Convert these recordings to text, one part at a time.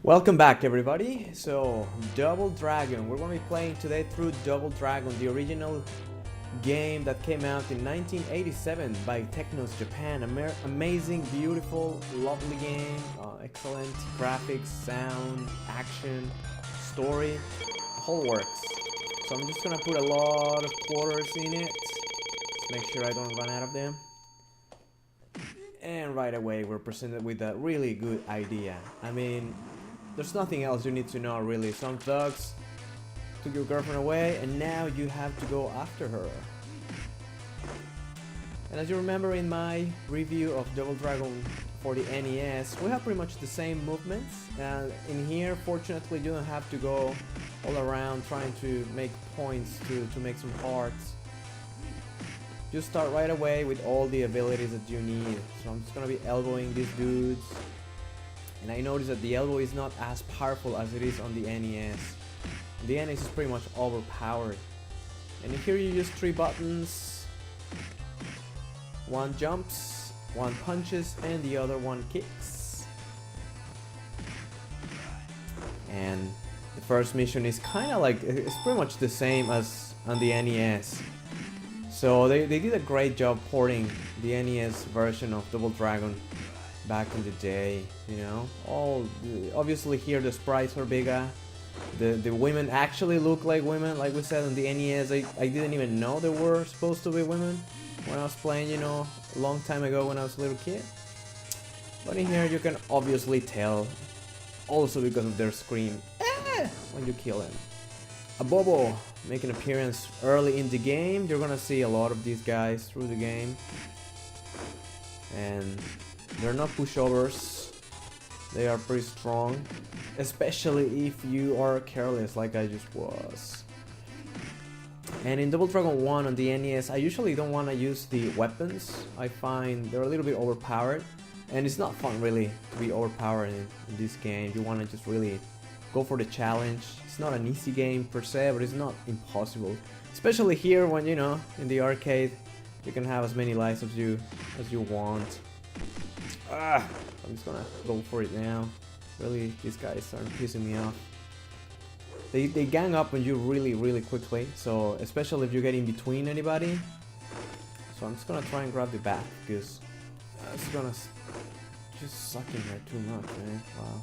Welcome back, everybody. So, Double Dragon. We're going to be playing today through Double Dragon, the original game that came out in 1987 by Technos Japan. Amazing, beautiful, lovely game. Excellent graphics, sound, action, story. The whole works. So I'm just going to put a lot of quarters in it. Let's make sure I don't run out of them. And right away we're presented with a really good idea. I mean, there's nothing else you need to know really. Some thugs took your girlfriend away and now you have to go after her. And as you remember in my review of Double Dragon for the NES, we have pretty much the same movements. In here, fortunately, you don't have to go all around trying to make points to make some hearts. Just start right away with all the abilities that you need. So I'm just gonna be elbowing these dudes. And I noticed that the elbow is not as powerful as it is on the NES. The NES is pretty much overpowered. And here you use 3 buttons. One jumps, one punches, and the other one kicks. And the first mission is kind of like, it's pretty much the same as on the NES. So they did a great job porting the NES version of Double Dragon back in the day, you know. Obviously here the sprites are bigger. The women actually look like women, like we said on the NES. I didn't even know they were supposed to be women when I was playing, you know, a long time ago when I was a little kid. But in here you can obviously tell, also because of their scream when you kill them. Abobo make an appearance early in the game. You're gonna see a lot of these guys through the game, and they're not pushovers. They are pretty strong, especially if you are careless like I just was. And in Double Dragon 1 on the NES, I usually don't want to use the weapons. I find they're a little bit overpowered, and it's not fun really to be overpowered in this game. You want to just really go for the challenge. It's not an easy game per se, but it's not impossible. Especially here when, you know, in the arcade, you can have as many lives as you want. I'm just gonna go for it now. Really, these guys are pissing me off. They gang up on you really quickly, so especially if you get in between anybody. So I'm just gonna try and grab the bat, because it's gonna just suck in there too much, man. Wow.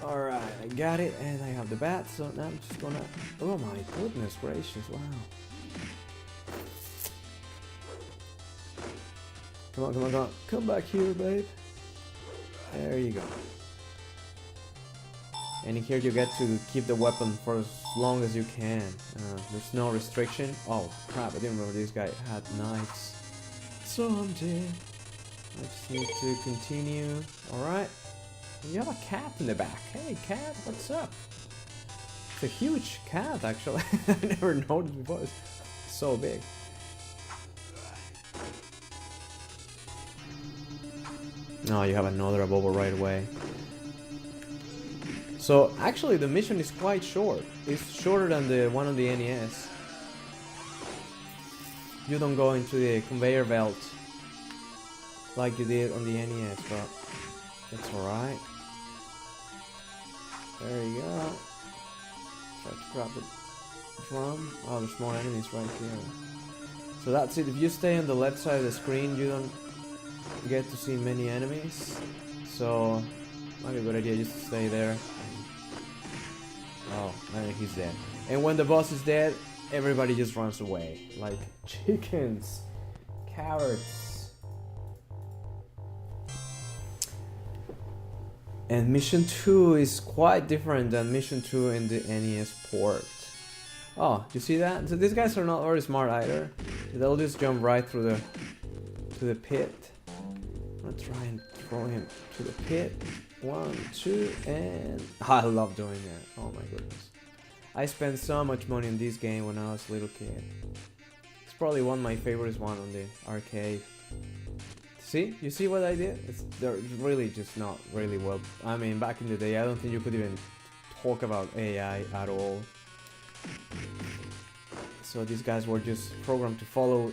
Alright, I got it, and I have the bat, so now I'm just gonna... Oh my goodness gracious, wow. Come on. Come back here, babe. There you go. And here you get to keep the weapon for as long as you can. There's no restriction. Oh crap, I didn't remember this guy had knives. So I'm dead. I just need to continue. Alright. You have a cat in the back. Hey cat, what's up? It's a huge cat actually. I never noticed before. It's so big. Oh, you have another Abobo right away. So actually the mission is quite short. It's shorter than the one on the NES. You don't go into the conveyor belt like you did on the NES, but that's alright. There you go. Try to grab the drum. Oh, there's more enemies right here. So that's it. If you stay on the left side of the screen, you don't get to see many enemies. So, might be a good idea just to stay there. Oh, man, he's dead. And when the boss is dead, everybody just runs away. Like chickens. Cowards. And Mission 2 is quite different than Mission 2 in the NES port. Oh, you see that? So these guys are not very smart either. They'll just jump right through the pit. I'm gonna try and throw him to the pit. 1, 2, and... I love doing that. Oh my goodness. I spent so much money on this game when I was a little kid. It's probably one of my favorites one on the arcade. See? You see what I did? They're really just not really well... I mean, back in the day, I don't think you could even talk about AI at all. So these guys were just programmed to follow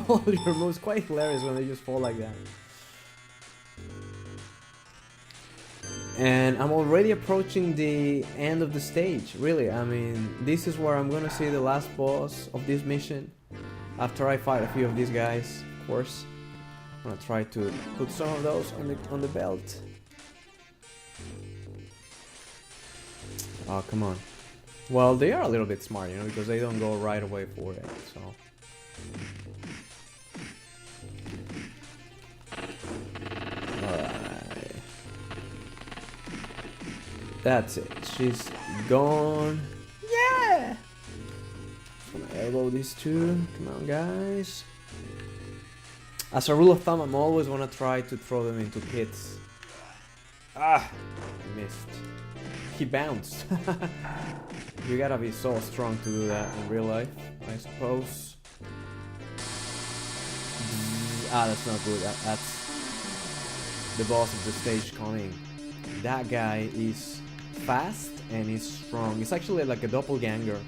all your moves. Quite hilarious when they just fall like that. And I'm already approaching the end of the stage, really. I mean, this is where I'm gonna see the last boss of this mission. After I fight a few of these guys, of course. I'm gonna try to put some of those on the belt. Oh, come on. Well, they are a little bit smart, you know, because they don't go right away for it, so... Alright. That's it. She's gone. Yeah! I'm gonna elbow these two. Come on, guys. As a rule of thumb, I'm always gonna try to throw them into pits. Ah! I missed. He bounced. You gotta be so strong to do that in real life, I suppose. Ah, that's not good. That's the boss of the stage coming. That guy is fast and he's strong. It's actually like a doppelganger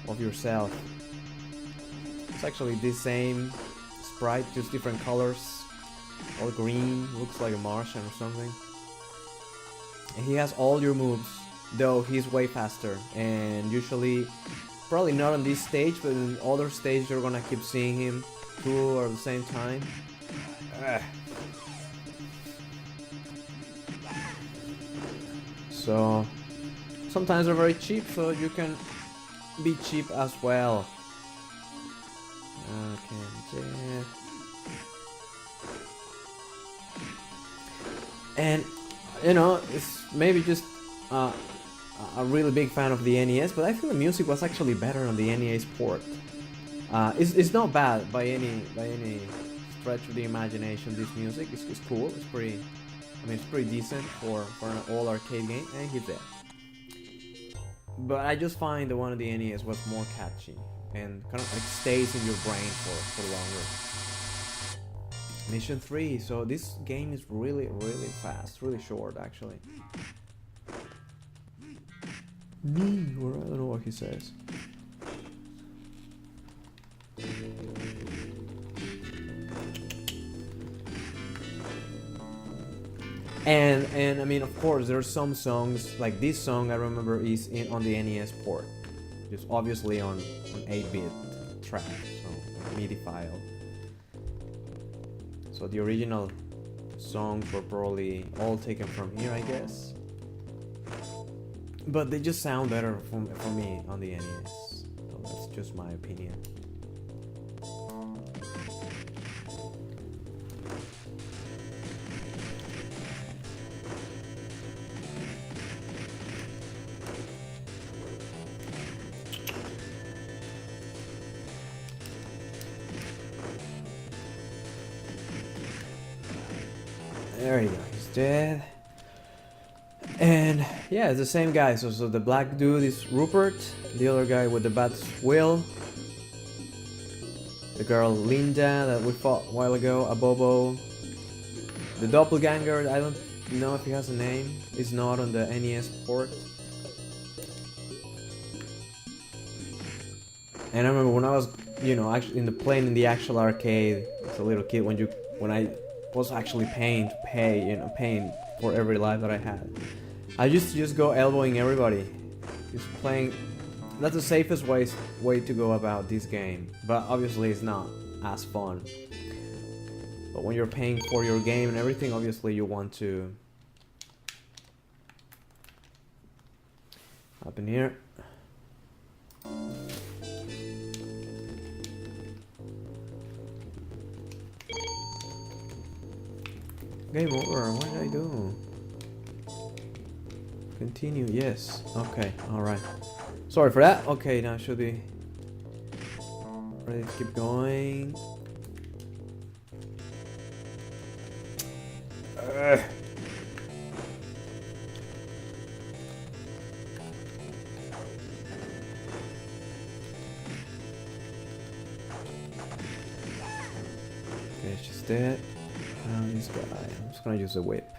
of yourself. It's actually the same sprite, just different colors. All green, looks like a Martian or something. And he has all your moves, though he's way faster. And usually, probably not on this stage, but in other stages you're gonna keep seeing him two at the same time. Ugh. So sometimes they're very cheap, so you can be cheap as well. Okay, yeah. And you know, it's maybe just a really big fan of the NES, but I think the music was actually better on the NES port. It's not bad by any stretch of the imagination. This music is cool. It's pretty. I mean, it's pretty decent for an all arcade game, and he's there. But I just find the one on the NES was more catchy and kind of like stays in your brain for longer. Mission 3. So this game is really fast, really short actually. Or I don't know what he says. And I mean, of course, there are some songs like this song. I remember is on the NES port, just obviously on 8-bit track, so MIDI file. So the original songs were probably all taken from here, I guess. But they just sound better for me on the NES. So that's just my opinion. There you go, he's dead. And yeah, it's the same guy. So the black dude is Rupert, the other guy with the bat is Will, the girl Linda that we fought a while ago, Abobo, the doppelganger. I don't know if he has a name. It's not on the NES port. And I remember when I was, you know, actually playing in the actual arcade as a little kid, when I was actually paying for every life that I had. I used to just go elbowing everybody, just playing. That's the safest way to go about this game, but obviously it's not as fun. But when you're paying for your game and everything, obviously you want to. Up in here. Game over. What did I do? Continue. Yes. Okay. All right. Sorry for that. Okay. Now should be ready to keep going. Okay, she's dead. Now this guy. I'm just gonna use a whip.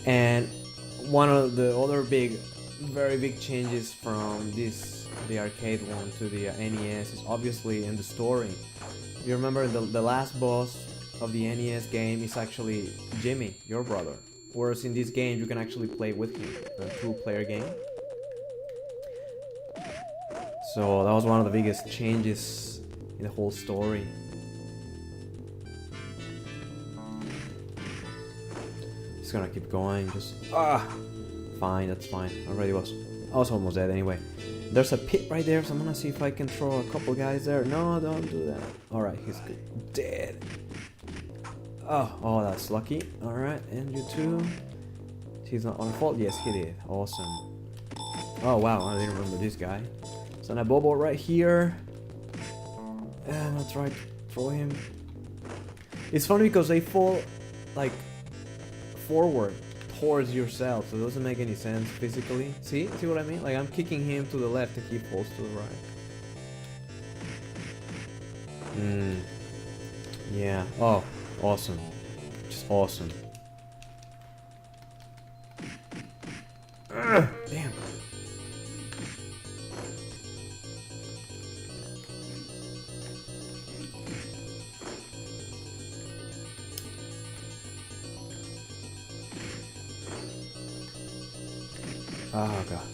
And one of the other very big changes from the arcade one to the NES is obviously in the story. You remember the last boss of the NES game is actually Jimmy, your brother. Whereas in this game you can actually play with him, a 2-player game. So that was one of the biggest changes in the whole story. Just gonna keep going, just fine, that's fine. I was almost dead anyway. There's a pit right there, so I'm gonna see if I can throw a couple guys there. No, don't do that. Alright, he's good. Dead. Oh, that's lucky. Alright, and you too. He's not on fault. Yes, he did. Awesome. Oh wow, I didn't remember this guy. So now Bobo right here. And I'm gonna try to throw him. It's funny because they fall like forward towards yourself, so it doesn't make any sense physically. See what I mean? Like I'm kicking him to the left and he falls to the right. Yeah. Oh, awesome. Just awesome. Damn. Oh god.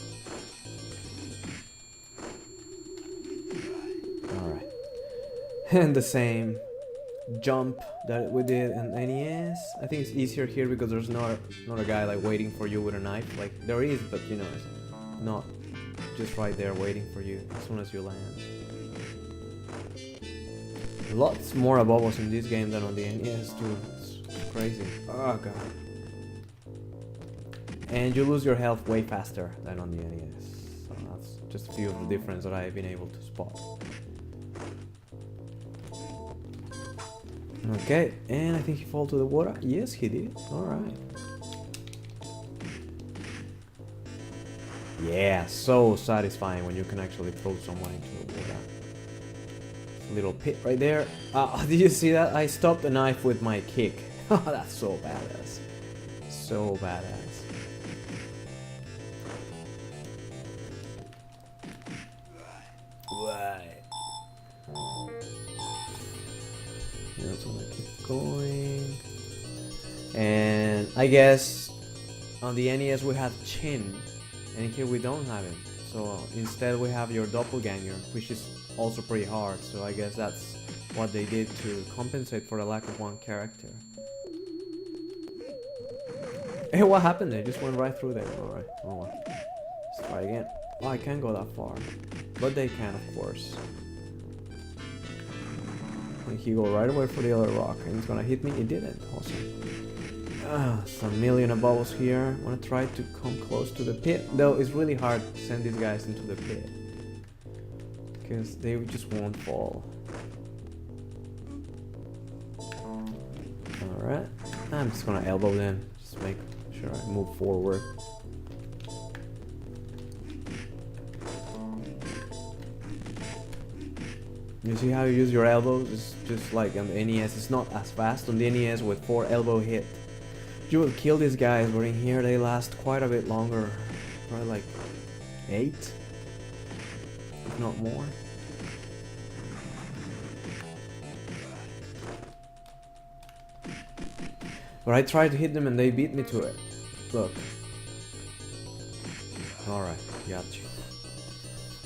Alright. And the same jump that we did in NES. I think it's easier here because there's not a guy like waiting for you with a knife. Like there is, but you know, it's not just right there waiting for you as soon as you land. Lots more Abobos in this game than on the NES too. It's crazy. Oh god. And you lose your health way faster than on the NES. So that's just a few of the difference that I've been able to spot. Okay, and I think he fell to the water. Yes, he did. Alright. Yeah, so satisfying when you can actually throw someone into the water. Little pit right there. Did you see that? I stopped the knife with my kick. That's so badass. So badass. Right. Let's keep going. And I guess on the NES we have Chin, and here we don't have him. So instead we have your doppelganger, which is also pretty hard. So I guess that's what they did to compensate for the lack of one character. Hey, what happened there? Just went right through there. Alright, oh well. Let's try again. Oh, I can't go that far. But they can, of course. And he go right away for the other rock. And it's gonna hit me. It didn't. Awesome. Some million of bubbles here. I wanna try to come close to the pit. Though it's really hard to send these guys into the pit. Because they just won't fall. Alright. I'm just gonna elbow them. Just make sure I move forward. You see how you use your elbows? It's just like on the NES. It's not as fast on the NES with 4 elbow hit. You will kill these guys, but in here they last quite a bit longer. Probably like 8, if not more. But I tried to hit them and they beat me to it. Look. Alright, got you.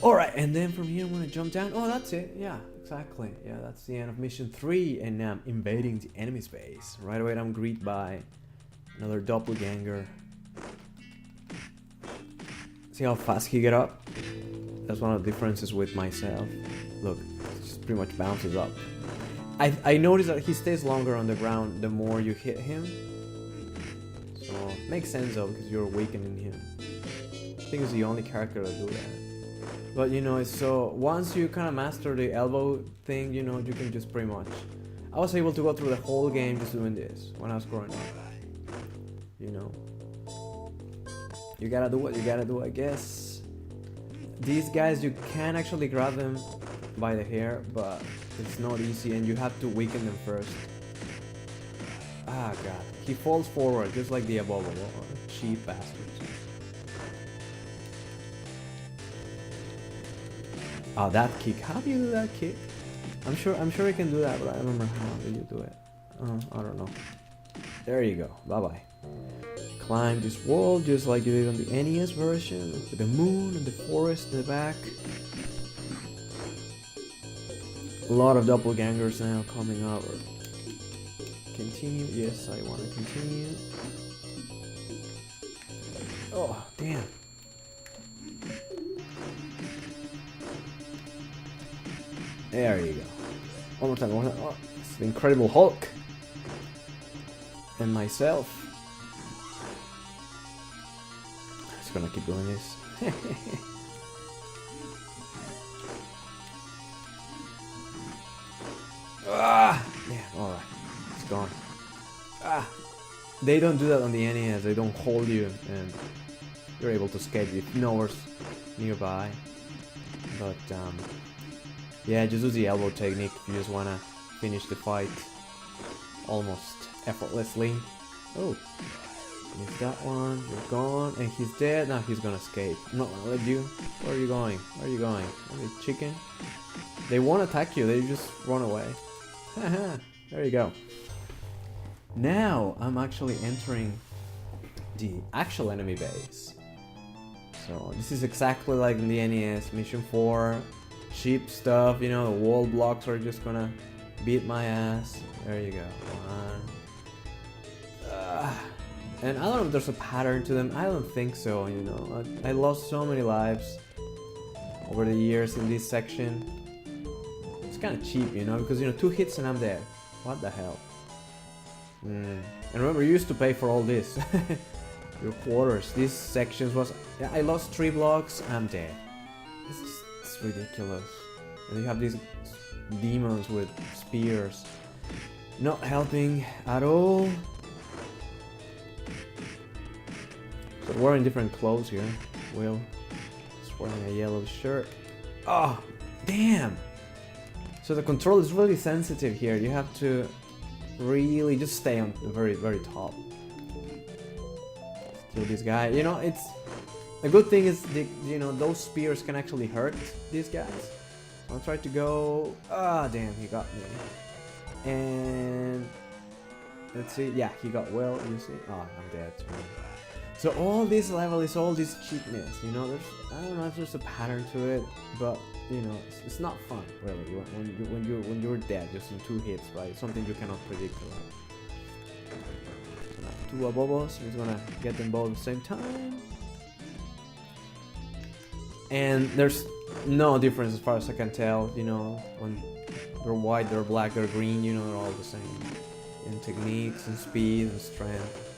Alright, and then from here I'm gonna jump down. Oh, that's it. Yeah, exactly. Yeah, that's the end of mission 3. And now I'm invading the enemy space. Right away I'm greeted by another doppelganger. See how fast he get up? That's one of the differences with myself. Look, it just pretty much bounces up. I noticed that he stays longer on the ground the more you hit him. So, makes sense though, because you're weakening him. I think he's the only character to do that. But you know, so once you kind of master the elbow thing, you know, you can just pretty much... I was able to go through the whole game just doing this when I was growing up. You know. You gotta do what you gotta do, I guess. These guys, you can actually grab them by the hair, but it's not easy and you have to weaken them first. Ah god. He falls forward just like the Abobo. Cheap bastards. Oh, that kick. How do you do that kick? I'm sure you can do that, but I don't remember how did you do it. I don't know. There you go. Bye bye. Climb this wall just like you did on the NES version, with the moon and the forest in the back. A lot of doppelgangers now coming up. Continue. Yes, I want to continue. Oh, damn. There you go. One more time, one more time. Oh, it's the Incredible Hulk. And myself. Just gonna keep doing this. Ah! Yeah, alright. It's gone. Ah! They don't do that on the NES. They don't hold you and you're able to escape if nowhere's nearby. But, yeah, just use the elbow technique if you just wanna finish the fight almost effortlessly. Oh, missed that one. You're gone, and he's dead. Now he's gonna escape. I'm not gonna let you. Where are you going? Where are you going? Are you chicken? They won't attack you. They just run away. Haha. There you go. Now I'm actually entering the actual enemy base. So this is exactly like in the NES Mission 4. Cheap stuff, you know, the wall blocks are just gonna beat my ass. There you go. One. And I don't know if there's a pattern to them. I don't think so, you know. I lost so many lives over the years in this section. It's kind of cheap, you know, because, you know, 2 hits and I'm dead. What the hell? And remember, you used to pay for all this. Your quarters. These sections was... Yeah, I lost 3 blocks, I'm dead. It's ridiculous. And you have these demons with spears. Not helping at all. So we're wearing different clothes here. Will is wearing a yellow shirt. Oh, damn! So the control is really sensitive here. You have to really just stay on the very, very top. Kill this guy. You know, it's... The good thing is, you know, those spears can actually hurt these guys. I'll try to go... Ah, damn, he got me. And... Let's see. Yeah, he got Will, you see. Oh, I'm dead. So all this level is all this cheapness, you know. There's, I don't know if there's a pattern to it, but you know, it's not fun really when you're dead just in 2 hits, right? It's something you cannot predict, right? So now 2 above us. We're gonna get them both at the same time, and there's no difference as far as I can tell. You know, when they're white, they're black, they're green. You know, they're all the same in techniques and speed and strength.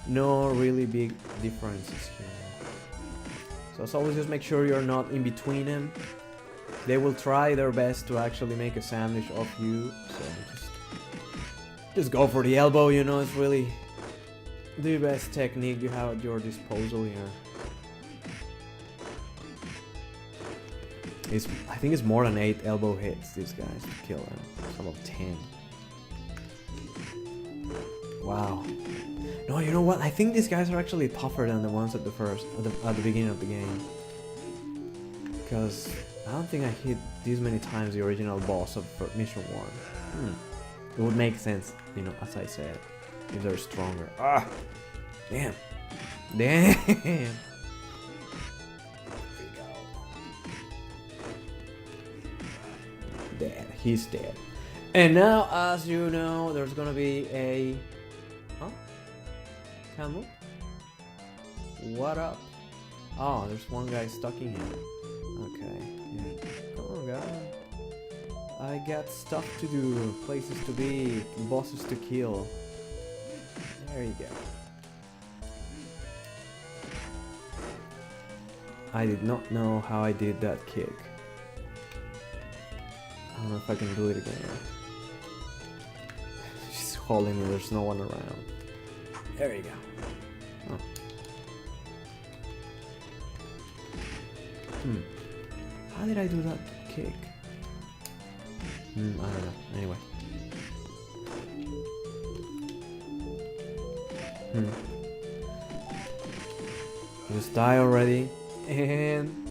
No really big differences here. So as always, just make sure you're not in between them. They will try their best to actually make a sandwich of you. So just go for the elbow, you know, it's really the best technique you have at your disposal here. I think it's more than 8 elbow hits, these guys, to kill them. Some of 10. Wow. No, you know what? I think these guys are actually tougher than the ones at the beginning of the game. Because I don't think I hit this many times the original boss of Mission 1. It would make sense, you know, as I said, if they're stronger. Ah! Damn! Damn! There we go. Dead. He's dead. And now, as you know, there's gonna be a... Huh? Can't move? What up? Oh, there's one guy stuck in here. Okay. Yeah. Come on, guy. I got stuff to do, places to be, bosses to kill. There you go. I did not know how I did that kick. I don't know if I can do it again. She's holding me, there's no one around. There you go. Oh. How did I do that kick? I don't know. Anyway. Just die already. And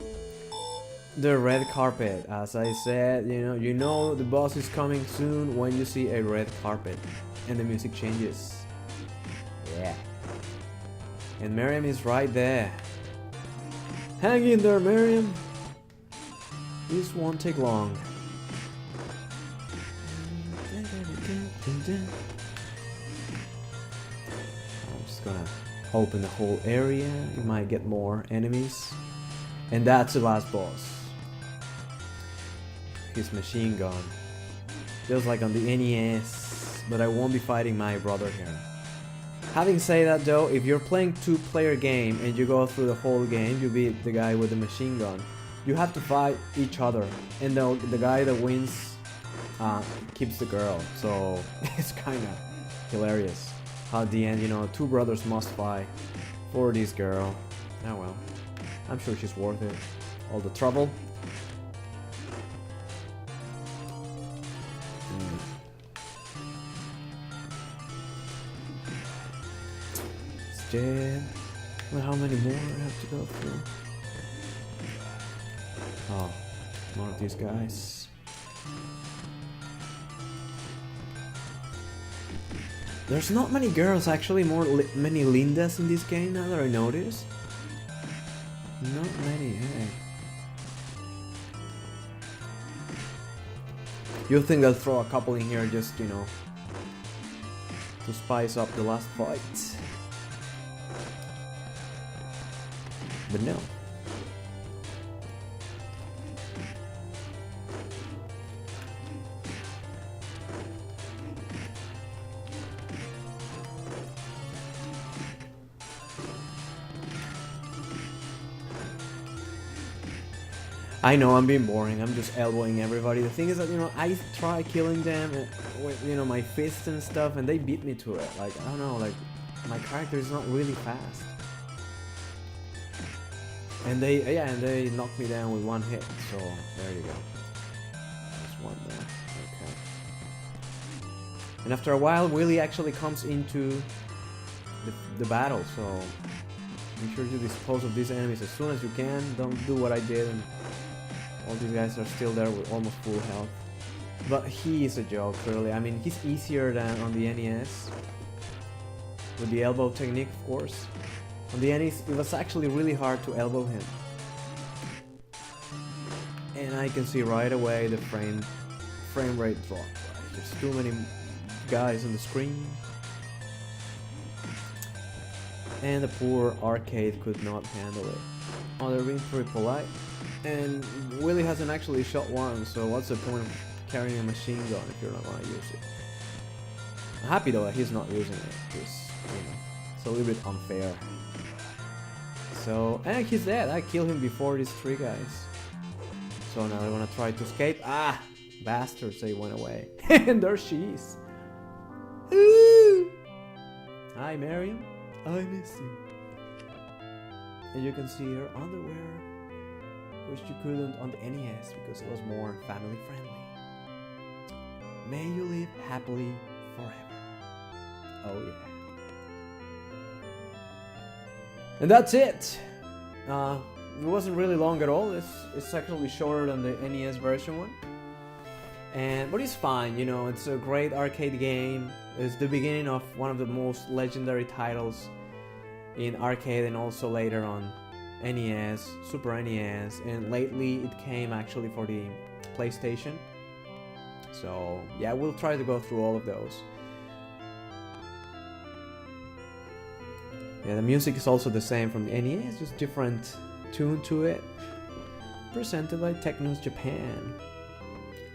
the red carpet. As I said, you know the boss is coming soon when you see a red carpet and the music changes. Yeah. And Miriam is right there. Hang in there, Miriam. This won't take long. I'm just gonna open the whole area. You might get more enemies. And that's the last boss. His machine gun. Just like on the NES. But I won't be fighting my brother here. Having said that though, if you're playing 2-player game and you go through the whole game, you beat the guy with the machine gun. You have to fight each other. And the guy that wins keeps the girl. So it's kinda hilarious. How at the end, 2 brothers must fight for this girl. Oh well. I'm sure she's worth it. All the trouble. It's dead. Well, how many more I have to go through? Oh, more of these guys. There's not many girls, actually, many Lindas in this game now that I notice. Not many, hey. You'll think they'll throw a couple in here just, to spice up the last fight. But no. I know I'm being boring, I'm just elbowing everybody. The thing is that, I try killing them with, my fists and stuff, and they beat me to it. Like, I don't know, like, my character is not really fast. And they knocked me down with one hit, so there you go. There's one there, okay. And after a while, Willy actually comes into the battle, so make sure you dispose of these enemies as soon as you can. Don't do what I did and all these guys are still there with almost full health. But he is a joke, clearly. I mean, he's easier than on the NES. With the elbow technique, of course. On the NES, it was actually really hard to elbow him. And I can see right away the frame rate drop. Right? There's too many guys on the screen. And the poor arcade could not handle it. Oh, they're being pretty polite. And Willy hasn't actually shot one, so what's the point of carrying a machine gun if you're not gonna use it? I'm happy though that he's not using it, because, it's a little bit unfair. So, and he's dead. I killed him before these 3 guys. So now I wanna try to escape. Ah! Bastards, they went away. And there she is. Ooh! Hi, Miriam. I miss you. And you can see her underwear, which you couldn't on the NES because it was more family friendly. May you live happily forever. Oh yeah. And that's it. It wasn't really long at all. It's actually shorter than the NES version one. But it's fine, it's a great arcade game. It's the beginning of one of the most legendary titles in arcade and also later on NES, Super NES, and lately it came actually for the PlayStation. So yeah, we'll try to go through all of those. Yeah, the music is also the same from the NES, just different tune to it. Presented by Technos Japan.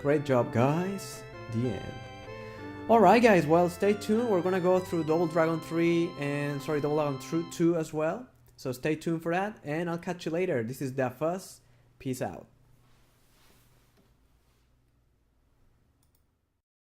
Great job, guys. The end. Alright guys, well, stay tuned. We're gonna go through Double Dragon 3 and, Double Dragon 2 as well. So stay tuned for that, and I'll catch you later. This is Da Fuzz. Peace out.